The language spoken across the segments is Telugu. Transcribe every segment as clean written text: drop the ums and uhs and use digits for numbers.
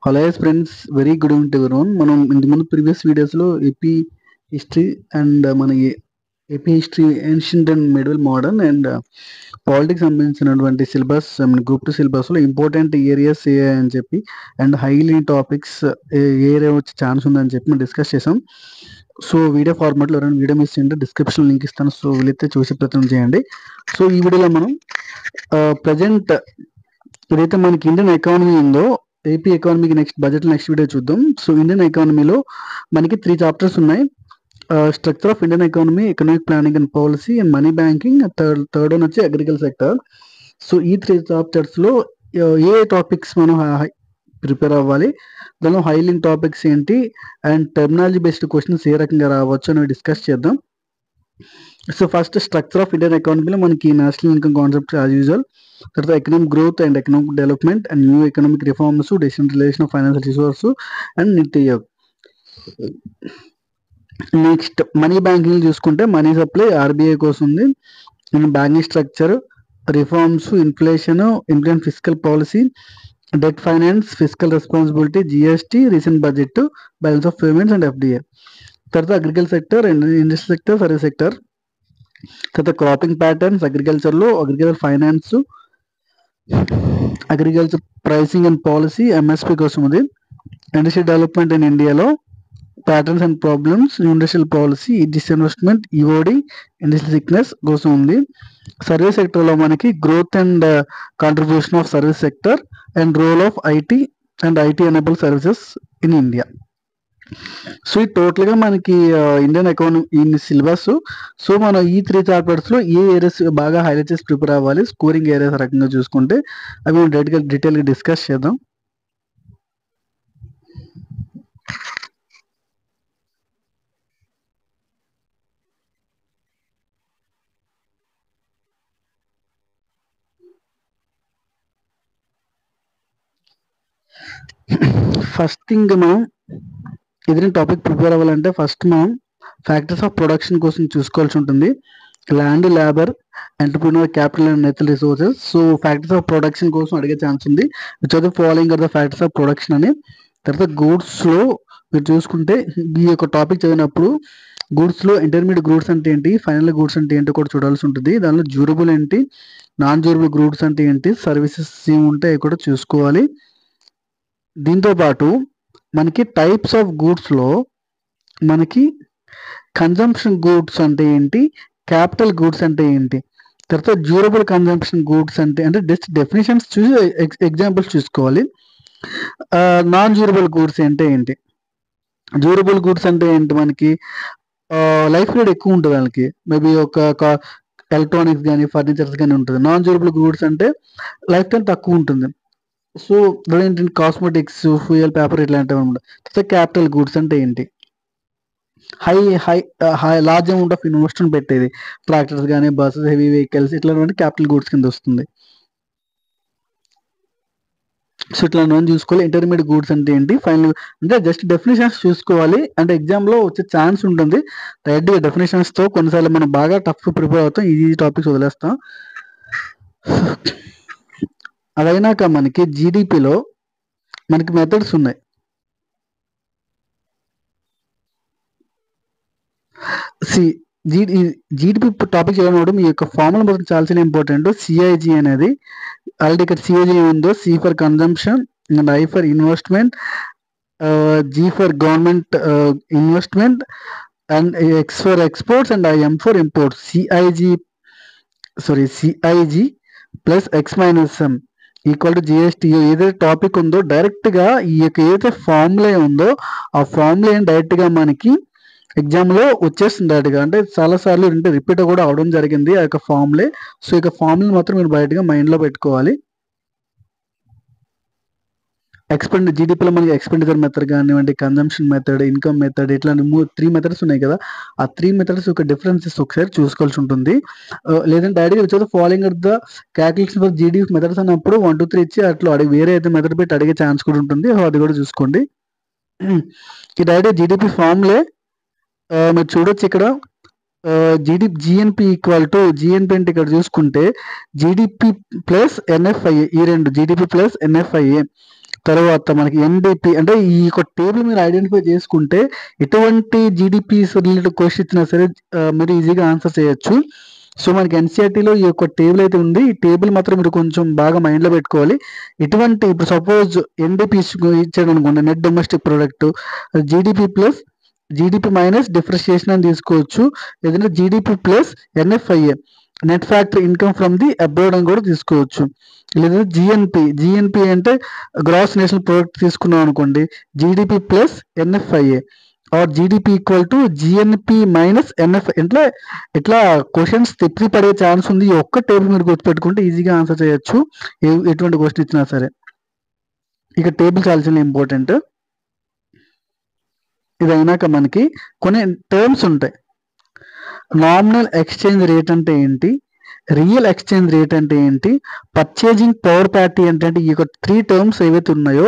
Hello friends, very good evening to everyone. మనం ఇంతకుముందు ప్రీవియస్ వీడియోస్లో ఏపీ హిస్టరీ అండ్ మన AP history ancient and middle modern and politics సంబంధించినటువంటి సిలబస్, మన గ్రూప్ 2 సిలబస్లో ఇంపార్టెంట్ ఏరియాస్ ఏ అని చెప్పి and highly topics A area వచ్చే ఛాన్స్ ఉందని చెప్పి మనం డిస్కస్ చేసాం. సో వీడియో ఫార్మాట్లో ఎవరైనా వీడియో మిస్ చేయండి, డిస్క్రిప్షన్ లింక్ ఇస్తాను. సో వీలైతే చూసే ప్రయత్నం చేయండి. సో ఈ వీడియోలో మనం ప్రజెంట్ ఏదైతే మనకి ఇండియన్ ఎకానమీ ఉందో, ఏపీ ఎకానమీకి నెక్స్ట్ వీడియో చూద్దాం. సో ఇండియన్ ఎకానమీలో మనకి 3 చాప్టర్స్ ఉన్నాయి. Structure of Indian economy, economic planning and policy and money banking, third one వచ్చి అగ్రికల్చర్ సెక్టర్. సో ఈ 3 చాప్టర్స్లో ఏ టాపిక్స్ మనం ప్రిపేర్ అవ్వాలి, దానిలో హైలైట్ టాపిక్స్ ఏంటి అండ్ టెర్మినాలజీ బేస్డ్ క్వశ్చన్స్ ఏ రకంగా రావచ్చు అని డిస్కస్ చేద్దాం. So first structure of Indian ఎకానమీలో మనకి national income concept as usual, తర్వాత economic growth and economic development and new economic reforms, decentralisation of financial resource and NITI Aayog. Next money banking చూసుకుంటే మనీ సప్లై ఆర్బీఐ కోసం ఉంది, and banking structure, reforms, inflation, Indian fiscal policy, debt finance, fiscal responsibility, GST, recent budget, balance of payments and FDA. తర్వాత agriculture sector and industrial sector, service sector. తర్వాత క్రాపింగ్ ప్యాటర్న్స్, అగ్రికల్చర్లో agriculture finance, agriculture pricing and policy, MSP కోసం ఉంది. ఇండస్ట్రియల్ డెవలప్మెంట్ ఇన్ ఇండియాలో patterns and problems, industrial policy, disinvestment, EOD, industrial sickness కోసం ఉంది. సర్వీస్ సెక్టర్లో మనకి growth and contribution of service sector and role of IT and IT enable services in India. So ఈ టోటల్గా మనకి ఇండియన్ ఎకానమీ ఈ సిలబస్. సో మనం ఈ 3 చాప్టర్స్లో ఏ ఏరియాస్ బాగా హైలైట్ చేసి ప్రిపేర్ అవ్వాలి, స్కోరింగ్ ఏరియాస్ రకంగా చూసుకుంటే అవి మనం డీటెయిల్గా డిస్కస్ చేద్దాం. ఫస్ట్ థింగ్, మనం ఏదైనా టాపిక్ ప్రిపేర్ అవ్వాలంటే ఫస్ట్ మనం ఫ్యాక్టర్స్ ఆఫ్ ప్రొడక్షన్ కోసం చూసుకోవాల్సి ఉంటుంది. Land, labour, entrepreneur, capital and natural resources. So factors of production కోసం అడిగే ఛాన్స్ ఉంది. Which are the following are the factors of production అని. తర్వాత గూడ్స్లో మీరు చూసుకుంటే ఈ యొక్క టాపిక్ చదివినప్పుడు గూడ్స్లో ఇంటర్మీడియట్ గూడ్స్ అంటే ఏంటి, ఫైనల్ గూడ్స్ అంటే ఏంటో కూడా చూడాల్సి ఉంటుంది. దానిలో డ్యూరబుల్ ఏంటి, నాన్ డ్యూరబుల్ గూడ్స్ అంటే ఏంటి, సర్వీసెస్ ఏముంటాయి కూడా చూసుకోవాలి. దీంతోపాటు మనకి టైప్స్ ఆఫ్ గూడ్స్లో మనకి కన్జంప్షన్ గూడ్స్ అంటే ఏంటి, క్యాపిటల్ గూడ్స్ అంటే ఏంటి, తర్వాత డ్యూరబుల్ కన్జంప్షన్ గూడ్స్ అంటే జస్ట్ డెఫినేషన్స్ చూసి ఎగ్జాంపుల్స్ చూసుకోవాలి. నాన్ డ్యూరబుల్ గూడ్స్ అంటే ఏంటి, డ్యూరబుల్ గూడ్స్ అంటే ఏంటి, మనకి లైఫ్ పీరియడ్ ఎక్కువ ఉంటుంది, వాళ్ళకి మేబీ ఒక ఎలక్ట్రానిక్స్ కానీ ఫర్నిచర్స్ కానీ ఉంటుంది. నాన్ డ్యూరబుల్ గూడ్స్ అంటే లైఫ్ టైం తక్కువ ఉంటుంది. సో ఏంటంటే కాస్మెటిక్స్, ఫ్యూయల్, పేపర్ ఇట్లాంటివి అనమాట. తర్వాత క్యాపిటల్ గూడ్స్ అంటే ఏంటి, high large amount of investment పెట్టేది, ట్రాక్టర్స్ కానీ బస్సెస్, హెవీ వెహికల్స్ ఇట్లాంటి క్యాపిటల్ గూడ్స్ కింద వస్తుంది. సో ఇట్లాంటివన్నీ చూసుకోవాలి. ఇంటర్మీడియట్ గూడ్స్ అంటే ఏంటి, ఫైనల్ అంటే జస్ట్ డెఫినేషన్స్ చూసుకోవాలి. అంటే ఎగ్జామ్లో వచ్చే ఛాన్స్ ఉంటుంది. డైరెక్ట్గా డెఫినేషన్స్తో కొన్నిసార్లు మనం బాగా టఫ్ ప్రిపేర్ అవుతాం, ఈజీ టాపిక్స్ వదిలేస్తాం. అదైనాక మనకి జీడిపిలో మనకి మెథడ్స్ ఉన్నాయి. జీడిపి టాపిక్ చదివినప్పుడు మీ యొక్క ఫార్ములా మొత్తం చాలా ఇంపార్టెంట్. సిఐజీ అనేది ఆల్రెడీ ఇక్కడ సిఐజీ ఉందో, C for consumption and I for investment, G for government investment and X for exports and IM for imports. CIG plus X minus M equal to GST. ఏదైతే టాపిక్ ఉందో డైరెక్ట్గా ఈ యొక్క ఏదైతే ఫార్ములా ఉందో ఆ ఫార్ములా డైరెక్ట్గా మనకి ఎగ్జామ్లో వచ్చేస్తుంది డైరెక్ట్గా. అంటే చాలాసార్లు రిపీట్ కూడా అవడం జరిగింది ఆ యొక్క ఫార్ములే. సో ఇక ఫార్ములా మాత్రం మీరు బయటగా మైండ్లో పెట్టుకోవాలి. జీడిపిలో మనకి ఎక్స్పెండిచర్ మెథడ్ కానివ్వండి, కన్జంప్షన్ మెథడ్, ఇన్కమ్ మెథడ్, ఇట్లాంటి 3 మెథడ్స్ ఉన్నాయి కదా. ఆ 3 మెథడ్స్ యొక్క డిఫరెన్సెస్ ఒకసారి చూసుకోవాల్సి ఉంటుంది. లేదంటే డైరెక్ట్గా వచ్చేది following are the calculation for GDP methods అన్నప్పుడు 1, 2, 3 ఇచ్చి అట్లా వేరే అయితే మెథడ్ పెట్టి అడిగే ఛాన్స్ కూడా ఉంటుంది. అది కూడా చూసుకోండి. ఈ డైరెక్ట్ జీడిపి ఫార్ములే మీరు చూడొచ్చు ఇక్కడ. జిఎన్పి ఈక్వల్ టు జిఎన్పి అంటే ఇక్కడ చూసుకుంటే జీడిపి ప్లస్ ఎన్ఎఫ్ఐఏ, ఈ రెండు జీడిపి ప్లస్ ఎన్ఎఫ్ఐఏ తర్వాత మనకి ఎన్డిపి అంటే ఈ యొక్క టేబుల్ మీరు ఐడెంటిఫై చేసుకుంటే ఎటువంటి జీడిపిస్ రిలేటెడ్ క్వశ్చన్ ఇచ్చినా సరే మీరు ఈజీగా ఆన్సర్ చేయొచ్చు. సో మనకి ఎన్సీఆర్టీలో ఈ యొక్క టేబుల్ అయితే ఉంది. ఈ టేబుల్ మాత్రం మీరు కొంచెం బాగా మైండ్లో పెట్టుకోవాలి. ఇటువంటి ఇప్పుడు సపోజ్ ఎన్డిపి ఇచ్చాడు అనుకోండి, net domestic product, GDP plus GDP minus differentiation అని తీసుకోవచ్చు. ఏదైనా GDP plus NFIA, net factory income from the abroad అని కూడా తీసుకోవచ్చు. లేదా జిఎన్పి అంటే గ్రాస్ నేషనల్ ప్రొడక్ట్ తీసుకున్నాం అనుకోండి, GDP plus NFIA or GDP equal to GNP minus NF. ఇట్లా క్వశ్చన్స్ తిప్పి పడే ఛాన్స్ ఉంది. ఈ ఒక్క టేబుల్ మీరు గుర్తుపెట్టుకుంటే ఈజీగా ఆన్సర్ చేయొచ్చు ఎటువంటి క్వశ్చన్ ఇచ్చినా సరే. ఇక టేబుల్ చాలా ఇంపార్టెంట్. ఇది అయినాక మనకి కొన్ని టర్మ్స్ ఉంటాయి. నామినల్ ఎక్స్చేంజ్ రేట్ అంటే ఏంటి, రియల్ ఎక్స్చేంజ్ రేట్ అంటే ఏంటి, పర్చేజింగ్ పవర్ పార్టీ అంటే ఈ యొక్క 3 టర్మ్స్ ఏవైతే ఉన్నాయో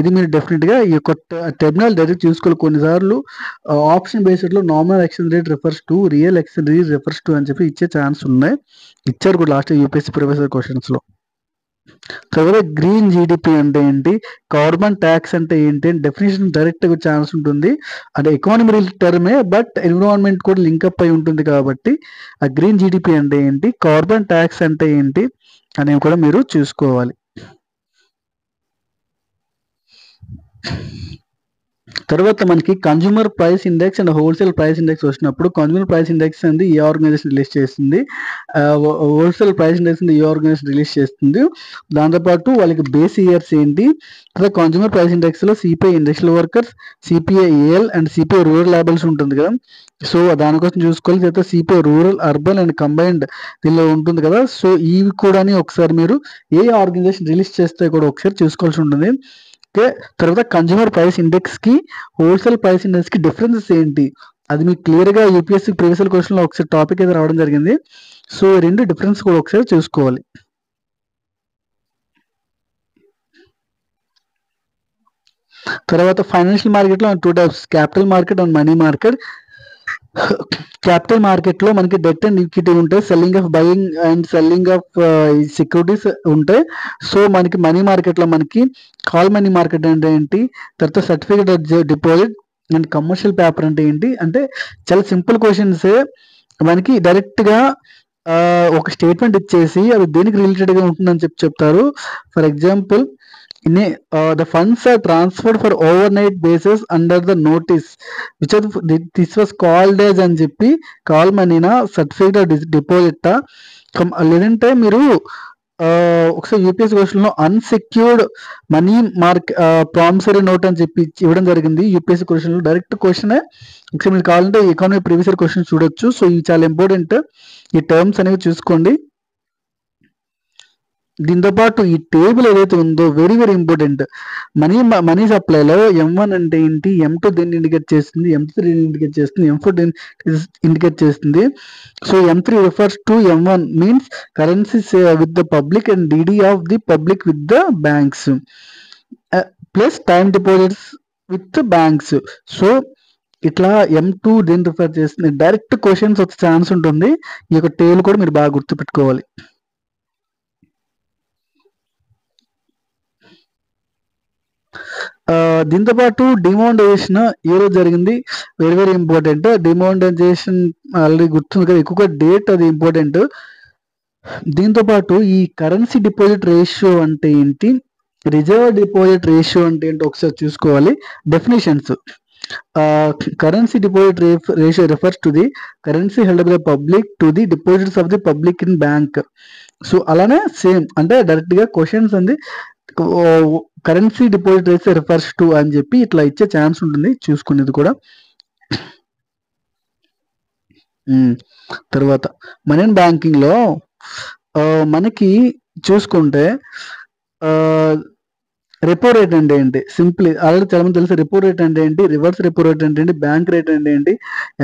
ఇది మీరు డెఫినెట్గా ఈ యొక్క టెర్మినల్ డైరెక్ట్ చూసుకోవాలి. కొన్నిసార్లు ఆప్షన్ బేస్డ్లో nominal exchange rate refers to, real exchange rate refers to అని చెప్పి ఇచ్చే ఛాన్స్ ఉన్నాయి. ఇచ్చారు కూడా లాస్ట్ యూపీఎస్సీ ప్రొఫెసర్ క్వశ్చన్స్లో. తర్వాత గ్రీన్ జీడిపి అంటే ఏంటి, కార్బన్ ట్యాక్స్ అంటే ఏంటి అని డెఫినేషన్ డైరెక్ట్గా ఛాన్స్ ఉంటుంది. అంటే ఎకానమీ టర్మే బట్ ఎన్విరాన్మెంట్ కూడా లింకప్ అయి ఉంటుంది కాబట్టి ఆ గ్రీన్ జీడిపి అంటే ఏంటి, కార్బన్ ట్యాక్స్ అంటే ఏంటి అనేవి కూడా మీరు చూసుకోవాలి. తర్వాత మనకి consumer price index and wholesale price index వచ్చినప్పుడు కన్జ్యూమర్ ప్రైస్ ఇండెక్స్ అనేది ఏ ఆర్గనైజేషన్ రిలీజ్ చేస్తుంది, హోల్సేల్ ప్రైస్ ఇండెక్స్ ఏ ఆర్గనైజేషన్ రిలీజ్ చేస్తుంది. దాంతోపాటు వాళ్ళకి బేస్ ఇయర్స్ ఏంటి. తర్వాత కన్జ్యూమర్ ప్రైస్ ఇండెక్స్లో CPI industrial workers, CPI AL and CPI rural labourers ఉంటుంది కదా, సో దానికోసం చూసుకోవాలి. తర్వాత CPI rural, urban and combined దీనిలో ఉంటుంది కదా. సో ఇవి కూడా ఒకసారి మీరు ఏ ఆర్గనైజేషన్ రిలీజ్ చేస్తే కూడా ఒకసారి చూసుకోవాల్సి ఉంటుంది. ఓకే. తర్వాత కన్జ్యూమర్ ప్రైస్ ఇండెక్స్ కి హోల్సేల్ ప్రైస్ ఇండెక్స్ కి డిఫరెన్సెస్ ఏంటి అది మీకు క్లియర్ గా యూపీఎస్సీ ప్రీవియస్ క్వశ్చన్ లో ఒకసారి టాపిక్ అయితే రావడం జరిగింది. సో రెండు డిఫరెన్స్ కూడా ఒకసారి చూసుకోవాలి. తర్వాత ఫైనాన్షియల్ మార్కెట్ లో 2 types, capital market and money market. Capital market లో మనకి డెట్ అండ్ ఈక్విటీ ఉంటాయి, selling of buying and selling of securities ఉంటాయి. సో మనకి మనీ మార్కెట్ లో మనకి కాల్ మనీ మార్కెట్ అంటే ఏంటి, తర్వాత certificate of deposit and commercial paper అంటే ఏంటి, అంటే చాలా సింపుల్ క్వశ్చన్స్. మనకి డైరెక్ట్ గా ఒక స్టేట్మెంట్ ఇచ్చేసి అది దేనికి రిలేటెడ్ గా ఉంటుందని చెప్తారు. For example, the funds are transferred for overnight basis under the notice which this was called as అని చెప్పి కాల్ మనీనా సర్టిఫికేట్ డిపాజిట్. లేదంటే మీరు ఒకసారి యూపీఎస్సీ క్వశ్చన్ లో అన్సెక్యూర్డ్ మనీ ప్రామిసరీ నోట్ అని చెప్పి ఇవ్వడం జరిగింది యూపీఎస్సీ క్వశ్చన్ లో. డైరెక్ట్ క్వశ్చన్ ఒకసారి మీరు కావాలంటే ఎకానమీ ప్రీవియస్ క్వశ్చన్ చూడొచ్చు. సో ఇవి చాలా ఇంపార్టెంట్, ఈ టర్మ్స్ అనేవి చూసుకోండి. దీంతో పాటు ఈ టేబుల్ ఏదైతే ఉందో వెరీ ఇంపార్టెంట్. మనీ సప్లైలో M1 అంటే ఏంటి, M2 దీన్ని ఇండికేట్ చేస్తుంది, M3 ఇండికేట్ చేస్తుంది, M4 ఇండికేట్ చేస్తుంది. So M3 refers to M1 means currencies with the public and DD of the public with the banks plus time deposits with banks. So ఇట్లా M2 దీన్ని రిఫర్ చేస్తుంది. డైరెక్ట్ క్వశ్చన్స్ వచ్చే ఛాన్స్ ఉంటుంది. ఈ యొక్క టేబుల్ కూడా మీరు బాగా గుర్తుపెట్టుకోవాలి. దీంతో పాటు డిమానిటైజేషన్ ఏ రోజు జరిగింది, వెరీ ఇంపార్టెంట్. డిమానిటైజేషన్ ఆల్రెడీ గుర్తుంది కదా, ఎక్కువగా డేట్ అది ఇంపార్టెంట్. దీంతో పాటు ఈ కరెన్సీ డిపాజిట్ రేషియో అంటే ఏంటి, రిజర్వ్ డిపాజిట్ రేషియో అంటే ఏంటి ఒకసారి చూసుకోవాలి. Definitions, currency deposit ratio refers to the currency held by the public to the deposits of the public in bank. So అలానే సేమ్ అంటే డైరెక్ట్ గా క్వశ్చన్స్ అంది currency deposit rates refers to అని చెప్పి ఇట్లా ఇచ్చే ఛాన్స్ ఉంటుంది, చూసుకునేది కూడా. తర్వాత మనీ అండ్ బ్యాంకింగ్ లో మనకి చూసుకుంటే రెపో రేట్ అంటే ఏంటి, సింపుల్ ఆల్రెడీ చాలా మంది తెలుసు. రెపో రేట్ అంటే ఏంటి, రివర్స్ రెపో రేట్ అంటే ఏంటి, బ్యాంక్ రేట్ అంటే ఏంటి,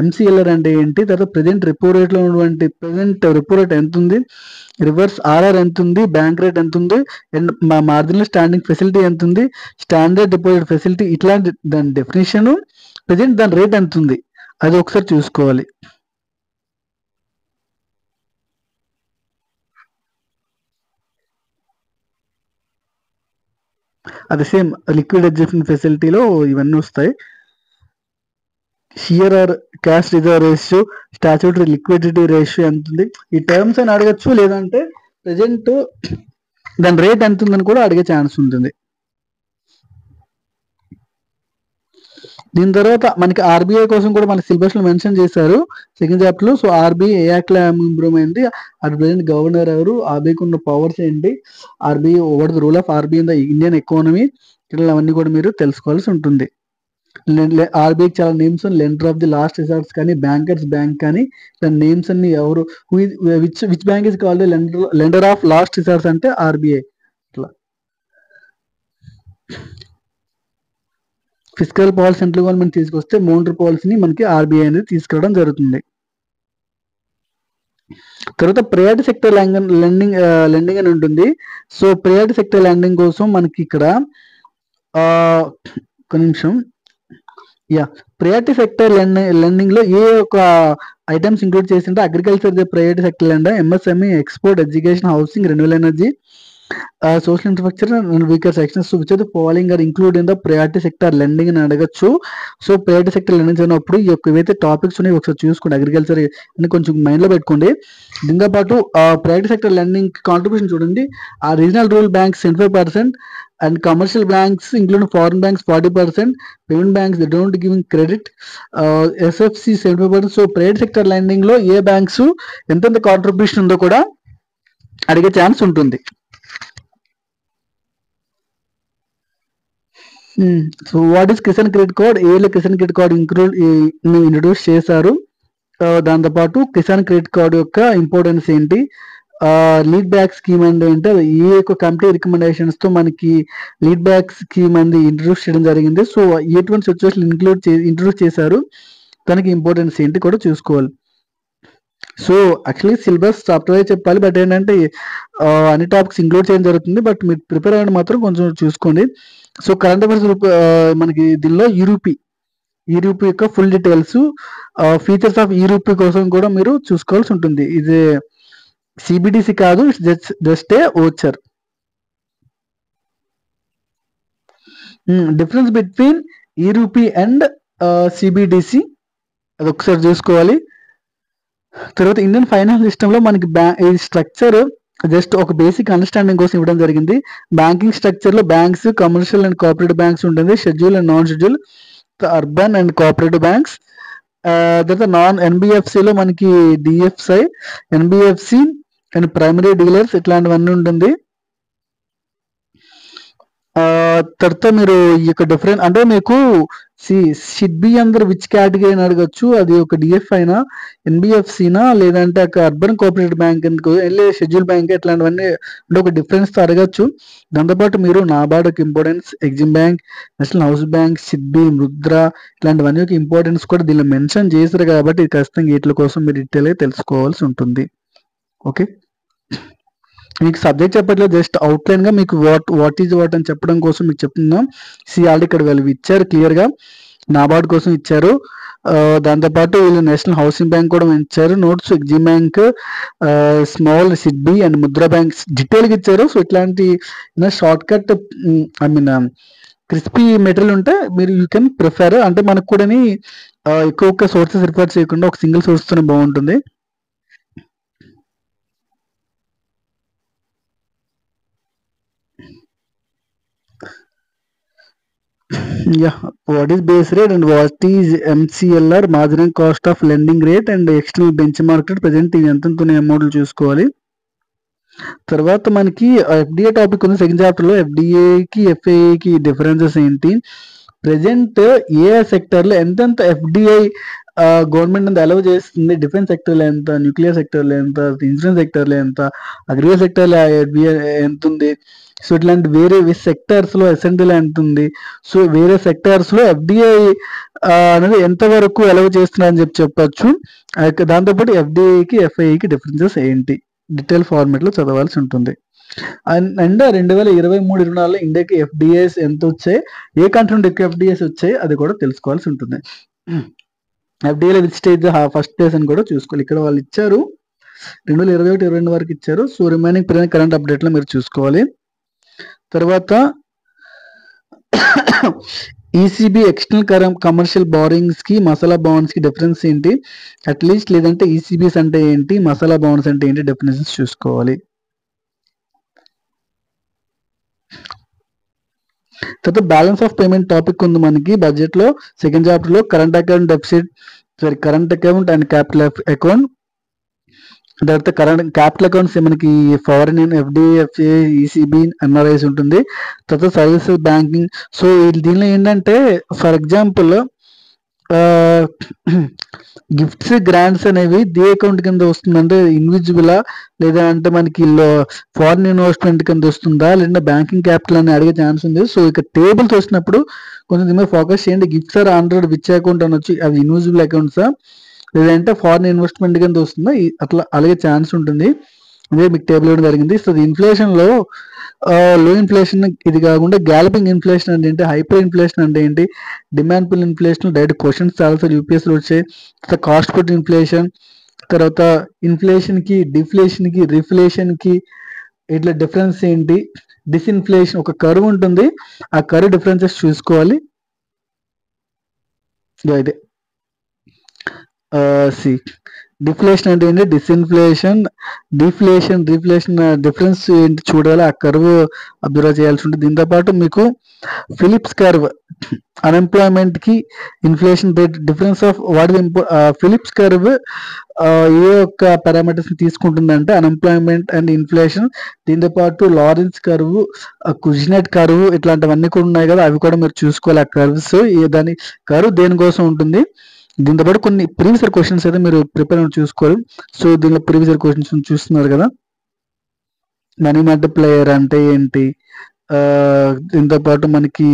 ఎంసీఎల్ఆర్ అంటే ఏంటి, తర్వాత ప్రెజెంట్ రెపో రేట్ లో ఉన్నటువంటి ప్రెజెంట్ రెపో రేట్ ఎంత ఉంది, రివర్స్ ఆర్ఆర్ ఎంత ఉంది, బ్యాంక్ రేట్ ఎంత ఉంది, అండ్ మార్జినల్ స్టాండింగ్ ఫెసిలిటీ ఎంత ఉంది, స్టాండర్డ్ డిపాజిట్ ఫెసిలిటీ, ఇట్లాంటి దాని డెఫినేషన్, ప్రెజెంట్ దాని రేట్ ఎంత ఉంది అది ఒకసారి చూసుకోవాలి. అది సేమ్ లిక్విడ్ అడ్జస్ట్మెంట్ ఫెసిలిటీలో ఇవన్నీ వస్తాయి. CRR, cash reserve ratio, statutory liquidity ratio ఎంత ఉంది, ఈ టర్మ్స్ అని అడగచ్చు. లేదంటే ప్రెజెంట్ దాని రేట్ ఎంత ఉందని కూడా అడిగే ఛాన్స్ ఉంటుంది. దీని తర్వాత మనకి ఆర్బీఐ కోసం కూడా మన సిలబస్ లో మెన్షన్ చేశారు సెకండ్ చాప్టర్ లో. సో ఆర్బీఐ ఏ యాక్ట్ లో ఇంప్రూవ్ అయింది, అది ప్రెసెంట్ గవర్నర్ ఎవరు, ఆర్బీఐకి ఉన్న పవర్స్ ఏంటి, RBI over the rule of RBI in the Indian economy, ఇట్లా అవన్నీ కూడా మీరు తెలుసుకోవాల్సి ఉంటుంది. ఆర్బీఐకి చాలా names, lender of the last resorts కానీ, బ్యాంకర్స్ బ్యాంక్ కానీ, ఇట్లా నేమ్స్ అన్ని ఎవరు, which bank is called lender of last resorts అంటే ఆర్బీఐ. ఇట్లా ఫిజికల్ పాలసీ సెంట్రల్ గవర్నమెంట్ తీసుకొస్తే మోనిటరీ పాలసీని మనకి ఆర్బీఐ అనేది తీసుకురావడం జరుగుతుంది. తర్వాత ప్రయారిటీ సెక్టర్ లెండింగ్ అని ఉంటుంది. సో ప్రయారిటీ సెక్టర్ లెండింగ్ కోసం మనకి ఇక్కడ ఒక నిమిషం, ప్రయారిటీ సెక్టర్ లెండింగ్ లో ఏ ఒక ఐటమ్స్ ఇంక్లూడ్ చేసింటే agriculture priority sector lending, MSME, export, education, housing, renewal energy, social infrastructure and weaker sections which are the following are include in the priority sector lending అని అడగచ్చు. సో ప్రయారిటీ సెక్టర్ లెండింగ్ అయినప్పుడు ఈ యొక్క ఏవైతే టాపిక్స్ ఉన్నాయో ఒకసారి చూసుకోండి, అగ్రికల్చర్ అని కొంచెం మైండ్ లో పెట్టుకోండి. దీంతో పాటు ప్రయారిటీ సెక్టర్ లెండింగ్ కాంట్రిబ్యూషన్ చూడండి, ఆ regional rural banks 75% and commercial banks including foreign banks 40%, payment banks they don't giving credit, SFC 75%. So private sector lending లో ఏ బ్యాంక్స్ ఎంతెంత కాంట్రిబ్యూషన్ ఉందో కూడా అడిగే ఛాన్స్ ఉంటుంది. So what is Kisan credit card, ఏలో కిసాన్ క్రెడిట్ కార్డ్ ఇంట్రొడ్యూస్ చేశారు. దాంతోపాటు కిసాన్ క్రెడిట్ కార్డ్ యొక్క ఇంపార్టెన్స్ ఏంటి, లీడ్ బ్యాక్ స్కీమ్ అంటే ఏంటి, ఏ యొక్క కమిటీ రికమెండేషన్స్ తో మనకి లీడ్ బ్యాక్ స్కీమ్ అనేది ఇంట్రొడ్యూస్ చేయడం జరిగింది. సో ఎటువంటి సిచ్యువేషన్ ఇంట్రొడ్యూస్ చేశారు, దానికి ఇంపార్టెన్స్ ఏంటి కూడా చూసుకోవాలి. సో యాక్చువల్లీ సిలబస్ సాఫ్ట్వేర్ చెప్పాలి, బట్ ఏంటంటే అన్ని టాపిక్స్ ఇంక్లూడ్ చేయడం జరుగుతుంది, బట్ మీరు ప్రిపేర్ అవ్వడం మాత్రం కొంచెం చూసుకోండి. సో కరెంట్ అఫైర్స్ మనకి దీనిలో ఈరూపీ యొక్క full details, features of e RUPI కోసం కూడా మీరు చూసుకోవాల్సి ఉంటుంది. ఇది సిబిడిసి కాదు, just a voucher. Difference between e RUPI and CBDC అది ఒకసారి చూసుకోవాలి. తర్వాత ఇండియన్ ఫైనాన్స్ సిస్టమ్ లో మనకి ఈ స్ట్రక్చర్ జస్ట్ ఒక బేసిక్ అండర్స్టాండింగ్ కోసం ఇవ్వడం జరిగింది. బ్యాంకింగ్ స్ట్రక్చర్ లో banks, commercial and cooperative banks ఉంటుంది, schedule and non schedule, urban and cooperative banks. తర్వాత నాన్ ఎన్బిఎఫ్సి లో మనకి DFI, NBFC and primary dealers ఇట్లాంటివన్నీ ఉంటుంది. తర్వాత మీరు ఈ యొక్క డిఫరెంట్ అంటే మీకు SIDBI under which category అని అడగచ్చు, అది ఒక డిఎఫ్ అయినా, ఎన్బిఎఫ్సినా, లేదంటే ఒక అర్బన్ కోఆపరేటివ్ బ్యాంక్ ఎందుకు, షెడ్యూల్ బ్యాంక్, ఇట్లాంటివన్నీ అంటే ఒక డిఫరెన్స్ తో అడగచ్చు. దాంతోపాటు మీరు నాబార్డ్ ఒక importance, EXIM bank, national house bank, SIDBI, Mudra ఇట్లాంటివన్నీ ఒక ఇంపార్టెన్స్ కూడా దీనిలో మెన్షన్ చేశారు కాబట్టి ఇది ఖచ్చితంగా వీటి కోసం మీరు డీటెయిల్ గా తెలుసుకోవాల్సి ఉంటుంది. ఓకే, మీకు సబ్జెక్ట్ చెప్పట్లేదు, జస్ట్ అవుట్లైన్ గా మీకు వాట్ ఈజ్ వాట్ అని చెప్పడం కోసం మీకు చెప్తున్నాం. ఆల్రెడీ ఇక్కడ వీళ్ళు ఇచ్చారు క్లియర్ గా, నాబార్డ్ కోసం ఇచ్చారు, దాంతోపాటు వీళ్ళు నేషనల్ హౌసింగ్ బ్యాంక్ కూడా ఇచ్చారు notes, EXIM bank, small SIDBI and Mudra banks detail గా ఇచ్చారు. సో ఇట్లాంటి షార్ట్ కట్ క్రిస్పీ మెటీరియల్ ఉంటే మీరు యూ కెన్ ప్రిఫర్, అంటే మనకు కూడా ఎక్కువ సోర్సెస్ రిఫర్ చేయకుండా ఒక సింగిల్ సోర్స్ తోనే బాగుంటుంది. What is base rate and what is MCLR, marginal cost of lending rate and external benchmark rate present ఇది ఎంత అమౌంట్లు చూసుకోవాలి. తర్వాత మనకి ఎఫ్డిఏ టాపిక్ ఉంది సెకండ్ చాప్టర్ లో. ఎఫ్డిఏకి ఎఫ్ఐఏకి డిఫరెన్సెస్ ఏంటి, ప్రెసెంట్ ఏ సెక్టర్ లో ఎంతెంత ఎఫ్డిఐ గవర్నమెంట్ అంతా అలౌ చేస్తుంది, డిఫెన్స్ సెక్టర్ లో ఎంత, న్యూక్లియర్ సెక్టర్ లో ఎంత, ఇన్సూరెన్స్ సెక్టర్ లో ఎంత, అగ్రికల్చర్ సెక్టర్ లో ఎంత ఉంది, సో ఇట్లాంటి వేరే సెక్టర్స్ లో ఎస్ఎన్డీలో ఎంత ఉంది, సో వేరే సెక్టర్స్ లో ఎఫ్డిఐ అనేది ఎంత వరకు అలౌ చేస్తున్నారని చెప్పొచ్చు. దాంతోపాటు ఎఫ్డిఐకి ఎఫ్ఐఐకి డిఫరెన్సెస్ ఏంటి డీటెయిల్ ఫార్మేట్ లో చదవాల్సి ఉంటుంది. అండ్ 2023-24లో ఇండియాకి ఎఫ్డిఐస్ ఎంత వచ్చాయి, ఏ కంట్రీ నుండి ఎక్కువ ఎఫ్డిఐస్ వచ్చాయి అది కూడా తెలుసుకోవాల్సి ఉంటుంది. ఎఫ్డిఐలో విచ్ స్టేజ్ ఫస్ట్ ప్లేస్ అని కూడా చూసుకోవాలి. ఇక్కడ వాళ్ళు ఇచ్చారు 2021-22 వరకు ఇచ్చారు. సో రిమైనింగ్ కరెంట్ అప్డేట్ లో మీరు చూసుకోవాలి. తర్వాత ఈసీబీ ఎక్స్టర్నల్ కమర్షియల్ బారోయింగ్స్ కి మసాలా బాండ్స్ కి డిఫరెన్స్ ఏంటి, అట్లీస్ట్ లేదంటే ఈసీబీస్ అంటే ఏంటి, మసాలా బాండ్స్ అంటే ఏంటి, డెఫినేషన్స్ చూసుకోవాలి. తర్వాత బ్యాలెన్స్ ఆఫ్ పేమెంట్ టాపిక్ ఉంది మనకి బడ్జెట్ లో సెకండ్ చాప్టర్ లో. Current account deficit, current account and capital account. తర్వాత క్యాపిటల్ అకౌంట్స్ మనకి ఫారిన్ ఎఫ్డిఎఫ్ఏ, ఈసీబీ, ఎన్ఆర్ఐస్ ఉంటుంది. తర్వాత సర్వీసెస్ బ్యాంకింగ్. సో దీనిలో ఏంటంటే ఫర్ ఎగ్జాంపుల్ గిఫ్ట్స్ గ్రాంట్స్ అనేవి దే అకౌంట్ కింద వస్తుందంటే ఇండివిజువలా, లేదా అంటే మనకి ఫారిన్ ఇన్వెస్ట్మెంట్ కింద వస్తుందా, లేదా బ్యాంకింగ్ క్యాపిటల్ అని అడిగే ఛాన్స్ ఉంది. సో ఇక టేబుల్స్ వచ్చినప్పుడు కొంచెం దీని మీద ఫోకస్ చేయండి. Gifts are under which account అని వచ్చి అవి ఇన్విజిబుల్ అకౌంట్సా, లేదంటే ఫారిన్ ఇన్వెస్ట్మెంట్ కింద వస్తుందా, అట్లా అలాగే ఛాన్స్ ఉంటుంది. అదే మీకు టేబుల్ ఇవ్వడం జరిగింది. సో ఇన్ఫ్లేషన్ లో లో ఇన్ఫ్లేషన్ ఇది కాకుండా గ్యాలపింగ్ ఇన్ఫ్లేషన్ అంటే ఏంటి, హైపర్ ఇన్ఫ్లేషన్ అంటే ఏంటి, demand pull inflation, direct questions చాలాసార్లు యూపీఎస్లో వచ్చాయి. తర్వాత కాస్ట్ పుట్ ఇన్ఫ్లేషన్, తర్వాత ఇన్ఫ్లేషన్ కి, డిఫ్లేషన్ కి, రిఫ్లేషన్ కి ఇట్లా డిఫరెన్స్ ఏంటి, డిస్ఇన్ఫ్లేషన్ ఒక కర్వ్ ఉంటుంది, ఆ కర్వ్ డిఫరెన్సెస్ చూసుకోవాలి. అయితే సి డిఫ్లేషన్ అంటే ఏంటి, డిస్ఇన్ఫ్లేషన్, డిఫ్లేషన్, రిఫ్లేషన్ డిఫరెన్స్ ఏంటి చూడాలి, ఆ కర్వ్ అబ్జర్వ్ చేయాల్సి ఉంటుంది. దీంతో పాటు మీకు ఫిలిప్స్ కర్వ్, అన్ఎంప్లాయ్మెంట్ కి inflation rate difference of what Phillips curve ఏ ఒక్క పారామీటర్స్ తీసుకుంటుందంటే అన్ఎంప్లాయ్మెంట్ అండ్ ఇన్ఫ్లేషన్. దీంతో పాటు లారెన్స్ కర్వ్, కుజినెట్ కర్వ్ ఇట్లాంటివన్నీ కూడా ఉన్నాయి కదా, అవి కూడా మీరు చూసుకోవాలి. ఆ కర్వ్స్ దాని కర్వ్ దేనికోసం ఉంటుంది. దీంతో పాటు కొన్ని ప్రీవియస్ క్వశ్చన్స్ అయితే మీరు ప్రిపేర్ చూసుకోవాలి. సో దీనిలో ప్రీవియస్ క్వశ్చన్స్ చూస్తున్నారు కదా, మనీ మల్టిప్లయర్ అంటే ఏంటి, దీంతో పాటు మనకి